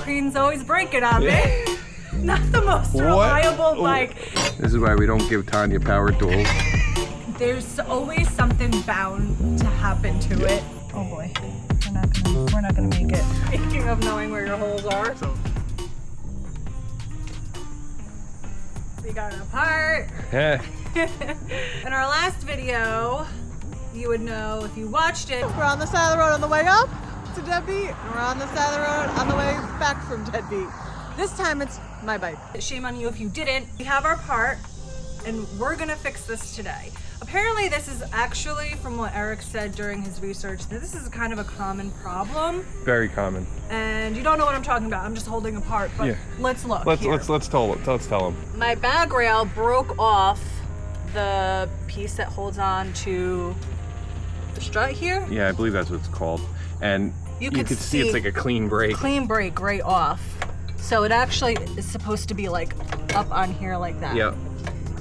queen's always breaking on me. Not the most reliable bike. This is why we don't give Tanya power tools. There's always something bound to happen to it. Oh boy, we're not gonna make it. Speaking of knowing where your holes are. We got it apart. In our last video, you would know if you watched it. We're on the side of the road on the way up to Deadbeat, and we're on the side of the road on the way back from Deadbeat. This time it's my bike. Shame on you if you didn't. We have our part, and we're gonna fix this today. Apparently this is actually, from what Eric said during his research, that this is kind of a common problem. Very common. And you don't know what I'm talking about. I'm just holding apart, but yeah. Let's look. Let's tell him. My bag rail broke off the piece that holds on to the strut here. Yeah, I believe that's what it's called. And you could see it's like a clean break. Clean break right off. So it actually is supposed to be like up on here like that. Yep.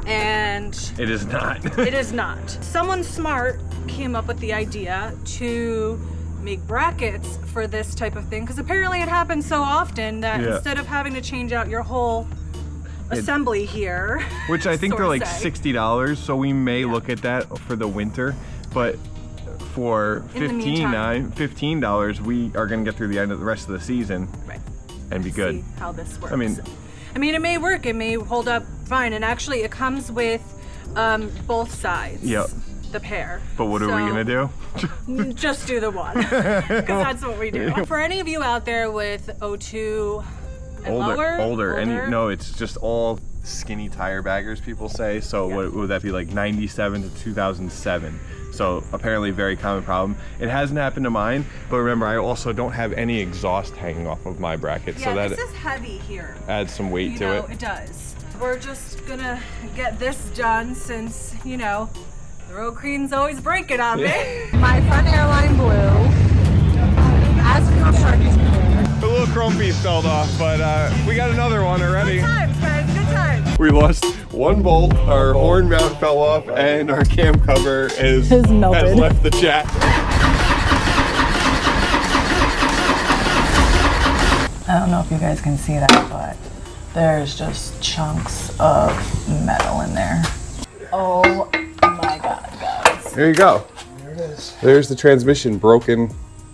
And it is not. It is not. Someone smart came up with the idea to make brackets for this type of thing, because apparently it happens so often that instead of having to change out your whole assembly here, which I think they're like $60, so we may look at that for the winter, but for $15 we are going to get through the end of the rest of the season and be good. See how this works. I mean, it may work, it may hold up fine, and actually it comes with both sides. Yep. The pair. But what are we gonna do? Just do the one, because that's what we do. For any of you out there with 02 and older, and no, it's just all skinny tire baggers, people say. So what would that be, like 97 to 2007? So apparently very common problem. It hasn't happened to mine, but remember, I also don't have any exhaust hanging off of my bracket. Yeah, so that this is heavy here. Adds some weight to it. It does. We're just gonna get this done since, you know, the road queen's always breaking on me. My front airline blew. As a construction. A little chrome piece fell off, but we got another one already. Good times, guys, good times. We lost one bolt, our horn mount fell off, and our cam cover has left the chat. I don't know if you guys can see that, but there's just chunks of metal in there. Oh my God, guys. There you go. There it is. There's the transmission broken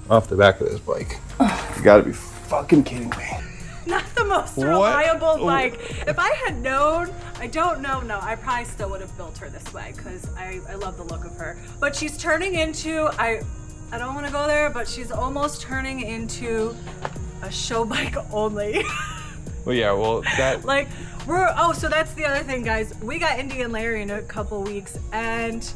off the back of this bike. You gotta be fucking kidding me. Not the most reliable bike. If I had known, I don't know, no, I probably still would have built her this way, because I love the look of her. But she's turning into, I don't want to go there, but she's almost turning into a show bike only. Well, yeah, well, that... like, so that's the other thing, guys. We got Indy and Larry in a couple weeks, and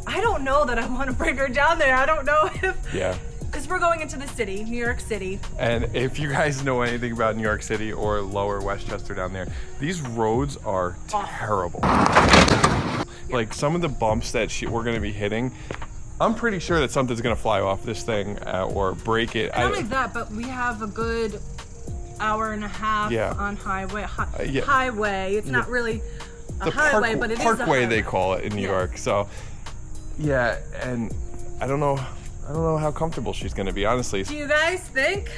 I don't know that I want to bring her down there. I don't know if... Yeah. Because we're going into the city, New York City. And if you guys know anything about New York City or lower Westchester down there, these roads are terrible. Like some of the bumps that we're gonna be hitting, I'm pretty sure that something's gonna fly off this thing or break it. Not only that, but we have a good hour and a half on highway. Highway, it's not really a highway, but it is a parkway they call it in New York. So yeah, and I don't know how comfortable she's going to be, honestly. Do you guys think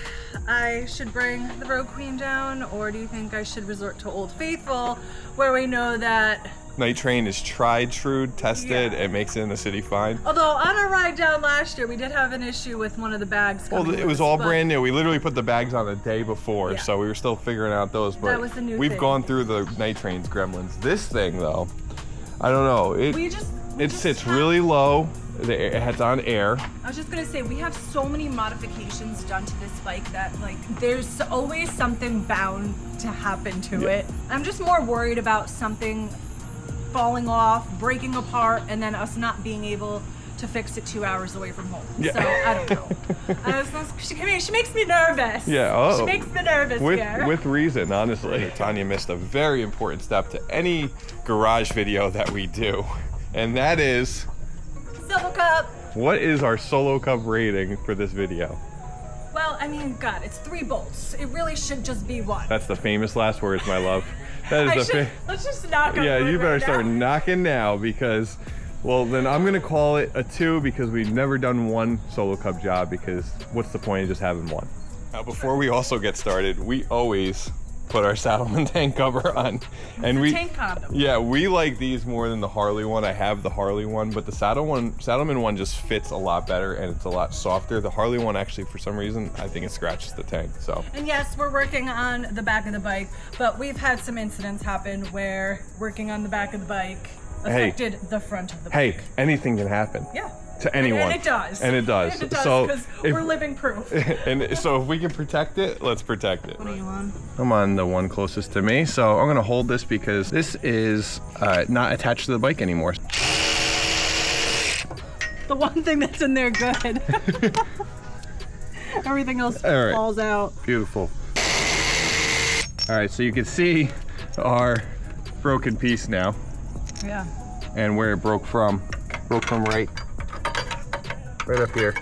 I should bring the road queen down, or do you think I should resort to Old Faithful, where we know that Night Train is tried, true, tested, it makes it in the city fine? Although on our ride down last year, we did have an issue with one of the bags coming Well, it was all brand new. We literally put the bags on the day before, so we were still figuring out those. But that was the new we've gone through the Night Train's gremlins. This thing, though, I don't know. It sits really low. It has on air. I was just gonna say, we have so many modifications done to this bike that, like, there's always something bound to happen to it. I'm just more worried about something falling off, breaking apart, and then us not being able to fix it 2 hours away from home. So I don't know. She makes me nervous. Yeah. She makes me nervous here. With reason, honestly. Tanya missed a very important step to any garage video that we do, and that is Solo Cup. What is our Solo Cup rating for this video? Well, I mean, God, it's 3 bolts. It really should just be 1. That's the famous last words, my love. That is let's just knock on Yeah, you better start now. knocking now, because, well, then I'm gonna call it a 2, because we've never done 1 Solo Cup job, because what's the point of just having 1? Now, before we also get started, we always put our Saddlemen tank cover on. And we tank condom. Yeah, we like these more than the Harley one. I have the Harley one, but the Saddlemen one just fits a lot better and it's a lot softer. The Harley one actually, for some reason, I think it scratches the tank, so. And yes, we're working on the back of the bike, but we've had some incidents happen where working on the back of the bike affected the front of the bike. Hey, anything can happen. Yeah. To anyone. And it does. And it does. And it does, so because we're living proof. And so if we can protect it, let's protect it. What are you on? I'm on the one closest to me, so I'm gonna hold this because this is not attached to the bike anymore. The one thing that's in there good. Everything else falls out. Beautiful. All right, so you can see our broken piece now. Yeah. And where it broke from. Broke from right up here.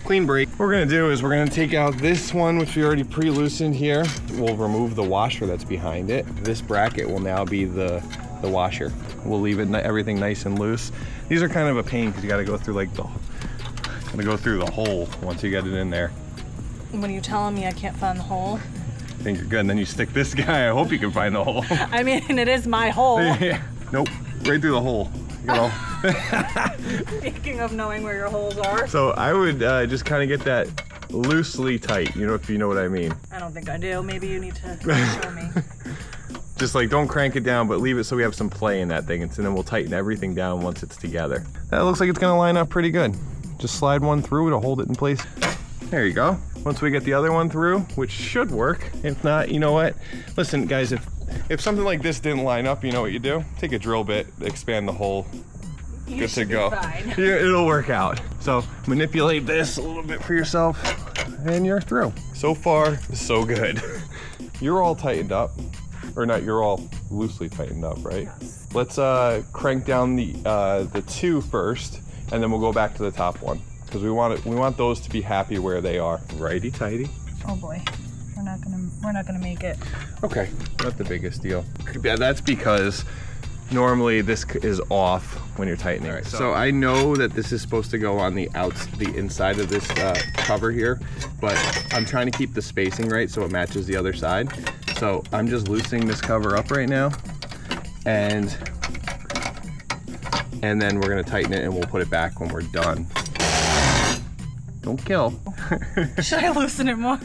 Clean break. What we're gonna do is we're gonna take out this one, which we already pre-loosened here. We'll remove the washer that's behind it. This bracket will now be the washer. We'll leave it everything nice and loose. These are kind of a pain because you gotta go through like the hole once you get it in there. When you telling me I can't find the hole? I think you're good, and then you stick this guy. I hope you can find the hole. I mean, it is my hole. Yeah. Nope, right through the hole. You know. Speaking of knowing where your holes are. So I would just kind of get that loosely tight, you know, if you know what I mean. I don't think I do. Maybe you need to show me. Just like don't crank it down, but leave it so we have some play in that thing, and then we'll tighten everything down once it's together. That looks like it's gonna line up pretty good. Just slide one through to hold it in place. There you go. Once we get the other one through, which should work. If not, you know what? Listen, guys, if something like this didn't line up, you know what you do? Take a drill bit, expand the hole. Good to go. Fine. Yeah, it'll work out. So manipulate this a little bit for yourself, and you're through. So far, so good. You're all tightened up, or not? You're all loosely tightened up, right? Yes. Let's crank down the two first, and then we'll go back to the top one because we want those to be happy where they are. Righty tighty. Oh boy, we're not gonna make it. Okay, not the biggest deal. Yeah, that's because normally this is off when you're tightening. Right, so I know that this is supposed to go on the inside of this cover here, but I'm trying to keep the spacing right so it matches the other side. So I'm just loosening this cover up right now, and then we're gonna tighten it and we'll put it back when we're done. Don't kill. Should I loosen it more?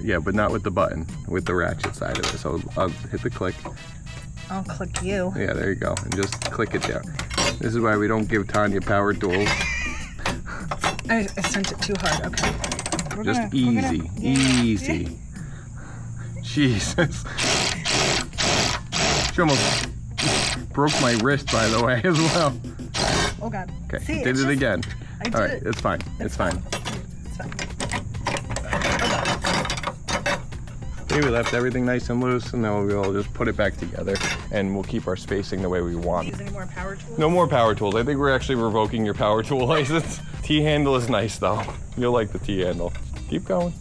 Yeah, but not with the button, with the ratchet side of it. So I'll hit the click. I'll click you. Yeah, there you go. And just click it down. This is why we don't give Tanya power tools. I sent it too hard. Okay. Just easy. Easy. Jesus. She almost broke my wrist, by the way, as well. Oh, God. Okay, See, did it again. I did All right, it. it's fine. It's fine. It's fine. Maybe we left everything nice and loose, and then we'll be able to just put it back together, and we'll keep our spacing the way we want. Use any more power tools? No more power tools. I think we're actually revoking your power tool license. T-handle is nice, though. You'll like the T-handle. Keep going.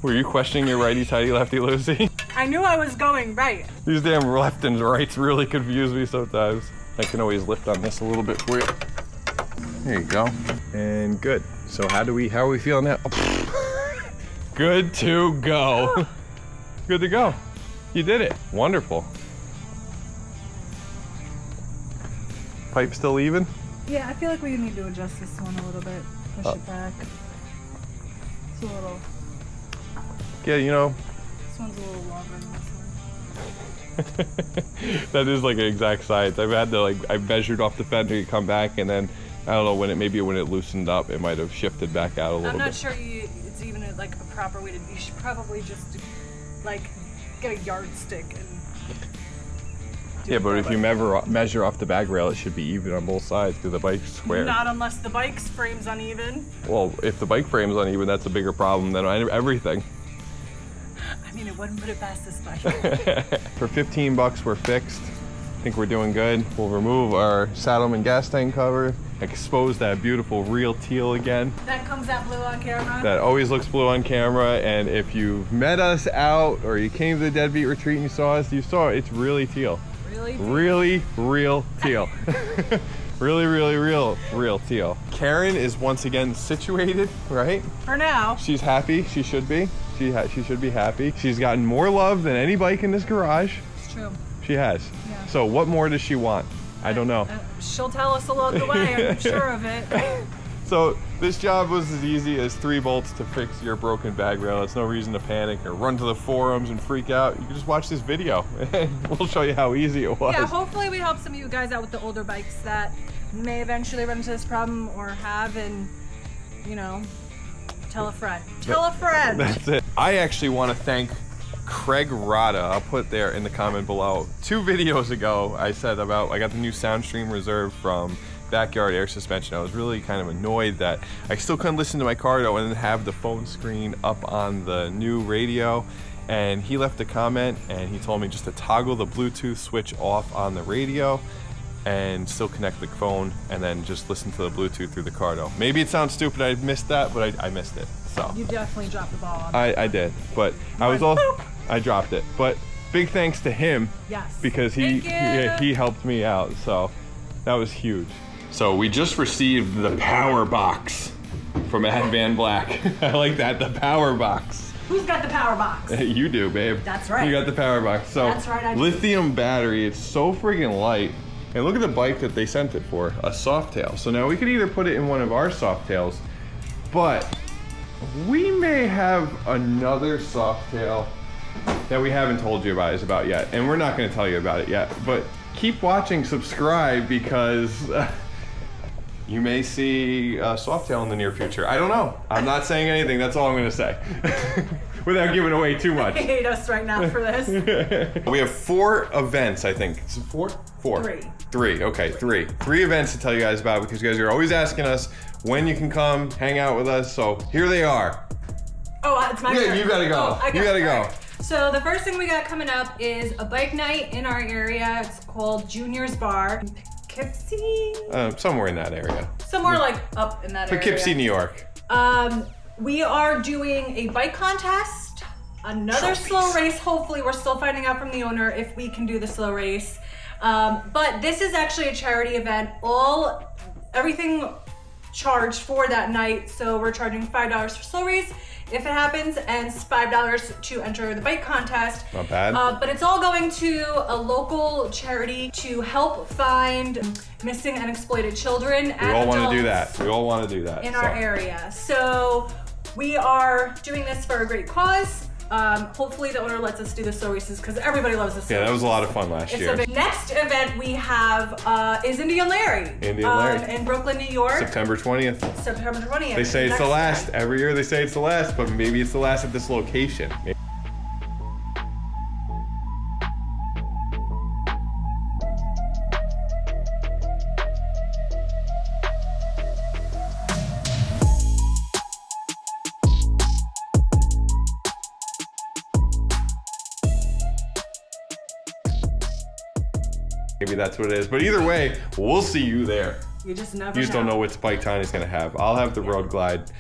Were you questioning your righty-tighty, lefty-loosey? I knew I was going right. These damn left and rights really confuse me sometimes. I can always lift on this a little bit for you. There you go. And good. So how are we feeling now? Oh. Good to go. Good to go. You did it. Wonderful. Pipe still even? Yeah, I feel like we need to adjust this one a little bit. Push it back. It's a little... Yeah, you know. This one's a little longer than this one. That is like an exact size. I've had to I measured off the fender, you come back, and then I don't know when it loosened up, it might have shifted back out a little bit. I'm not sure it's even like a proper way to. You should probably just get a yardstick and. Yeah, but if you measure off the bag rail, it should be even on both sides because the bike's square. Not unless the bike's frame's uneven. Well, if the bike frame's uneven, that's a bigger problem than everything. I mean, it wouldn't put it past this bike. For 15 bucks, we're fixed. I think we're doing good. We'll remove our Saddlemen gas tank cover, expose that beautiful real teal again. That comes out blue on camera. That always looks blue on camera, and if you met us out or you came to the Deadbeat retreat and you saw us, it's really teal. Really? Really real teal. Really real teal. Karen is once again situated, right? For now. She's happy, she should be. She should be happy. She's gotten more love than any bike in this garage. It's true. She has. Yeah. So what more does she want? I don't know. She'll tell us along the way, I'm sure of it. So this job was as easy as 3 bolts to fix your broken bag rail. It's no reason to panic or run to the forums and freak out. You can just watch this video and we'll show you how easy it was. Yeah, hopefully we help some of you guys out with the older bikes that may eventually run into this problem or have, and you know, tell a friend. Tell a friend. That's it. I actually want to thank Craig Rada. I'll put there in the comment below. 2 videos ago, I said about I got the new Soundstream Reserve from Backyard Air Suspension. I was really kind of annoyed that I still couldn't listen to my car though and then have the phone screen up on the new radio. And he left a comment and he told me just to toggle the Bluetooth switch off on the radio and still connect the phone and then just listen to the Bluetooth through the car though. Maybe it sounds stupid, I missed that, but I missed it. So You definitely dropped the ball on that. I did, but I dropped it. But big thanks to him. Yes. Because he helped me out, so that was huge. So we just received the power box from AdvanBlack. I like that, the power box. Who's got the power box? You do, babe. That's right. You got the power box. So That's right, I do. lithium battery, it's so friggin' light. And look at the bike that they sent it for, a Softail. So now we could either put it in one of our Softails, but we may have another Softail that we haven't told you about yet. And we're not gonna tell you about it yet, but keep watching, subscribe, because you may see a Softail in the near future. I don't know. I'm not saying anything, that's all I'm gonna say. Without giving away too much. I hate us right now for this. We have 4 events, I think. Is it 4? 4. 3. 3, okay, 3. 3 events to tell you guys about because you guys are always asking us when you can come hang out with us, so here they are. Oh, it's my turn. Yeah, you gotta go. Oh, you gotta go. Right. So the first thing we got coming up is a bike night in our area. It's called Junior's Bar. Poughkeepsie? Somewhere in that area. Somewhere like up in that area. Poughkeepsie, New York. We are doing a bike contest, another slow race. Hopefully, we're still finding out from the owner if we can do the slow race. But this is actually a charity event. Everything charged for that night. So we're charging $5 for slow race if it happens, and $5 to enter the bike contest. Not bad. But it's all going to a local charity to help find missing and exploited children and We all want to do adults that. We all want to do that. in our area. So we are doing this for a great cause. Hopefully the owner lets us do the slow races because everybody loves the slow Yeah, that was a races. lot of fun last year. Next event we have is Indian Larry. In Brooklyn, New York. September 20th. September 20th. They say it's the Next last. event. Every year they say it's the last, but maybe it's the last at this location. Maybe that's what it is. But either way, we'll see you there. You just never You just don't know which bike Tanya's gonna have. I'll have the Road Glide.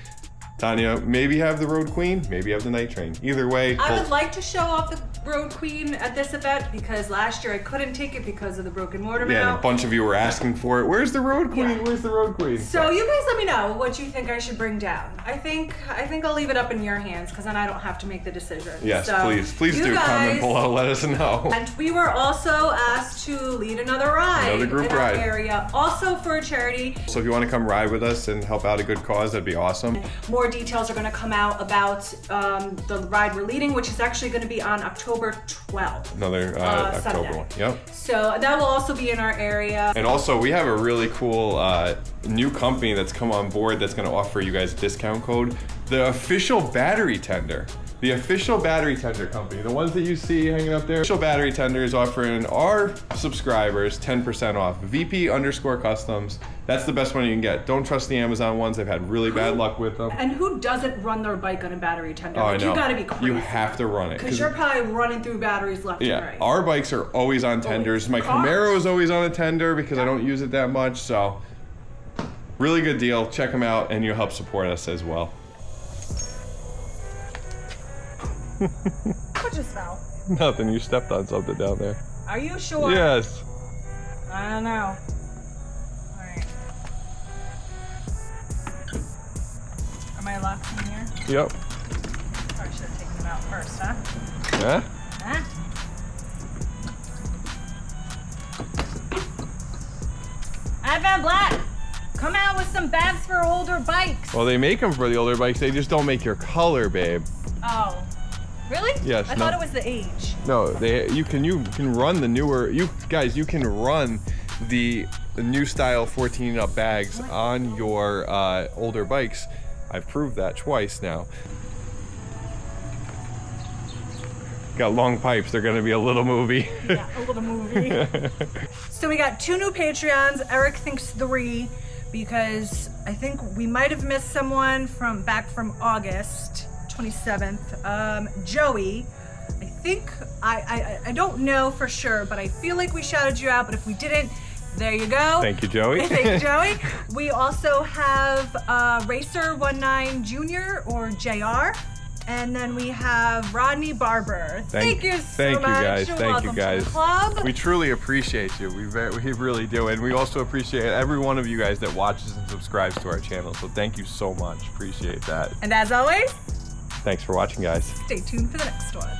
Tanya, maybe have the Road Queen, maybe have the Night Train. Either way. I would like to show off the Road Queen at this event because last year I couldn't take it because of the broken motor Yeah, and mount. a bunch of you were asking for it. Where's the Road Queen? Yeah. Where's the Road Queen? So you guys let me know what you think I should bring down. I think I'll leave it up in your hands because then I don't have to make the decision. Yes, so please do comment below. Let us know. And we were also asked to lead another ride Another group in ride. our area, also for a charity. So if you want to come ride with us and help out a good cause, that'd be awesome. More details are going to come out about the ride we're leading, which is actually going to be on October 12th. Another October Sunday. one. Yep. So that will also be in our area. And also, we have a really cool new company that's come on board that's going to offer you guys a discount code. The Official Battery Tender. The Official Battery Tender Company. The ones that you see hanging up there. Official Battery Tender is offering our subscribers 10% off. VP_Customs. That's the best one you can get. Don't trust the Amazon ones. They've had really bad luck with them. And who doesn't run their bike on a battery tender? Oh, Like, I know. You gotta be crazy. You have to run it. Because you're probably running through batteries left and Yeah, right. our bikes are always on tenders. My Cars. Camaro is always on a tender because I don't use it that much. So, really good deal. Check them out, and you'll help support us as well. What'd you smell? Nothing. You stepped on something down there. Are you sure? Yes. I don't know. Alright. Am I locked in here? Yep. Probably should have taken them out first, huh? Huh? Huh? AdvanBlack, come out with some bags for older bikes. Well, they make them for the older bikes. They just don't make your color, babe. Oh, really? Yes. I thought it was the age. No, you can run the newer. You can run the new style 14 and up bags on your older bikes. I've proved that twice now. Got long pipes, they're gonna be a little movie. Yeah, a little movie. So we got 2 new Patreons. Eric thinks 3 because I think we might have missed someone back from August 27th. Joey, I think, I don't know for sure, but I feel like we shouted you out, but if we didn't, there you go. Thank you, Joey. Thank you, Joey. We also have Racer19 Jr. or JR. And then we have Rodney Barber. Thank you so much. Guys. You're Thank you welcome guys. to the club. We truly appreciate you. We really do. And we also appreciate every one of you guys that watches and subscribes to our channel. So thank you so much. Appreciate that. And as always, thanks for watching, guys. stay tuned for the next one.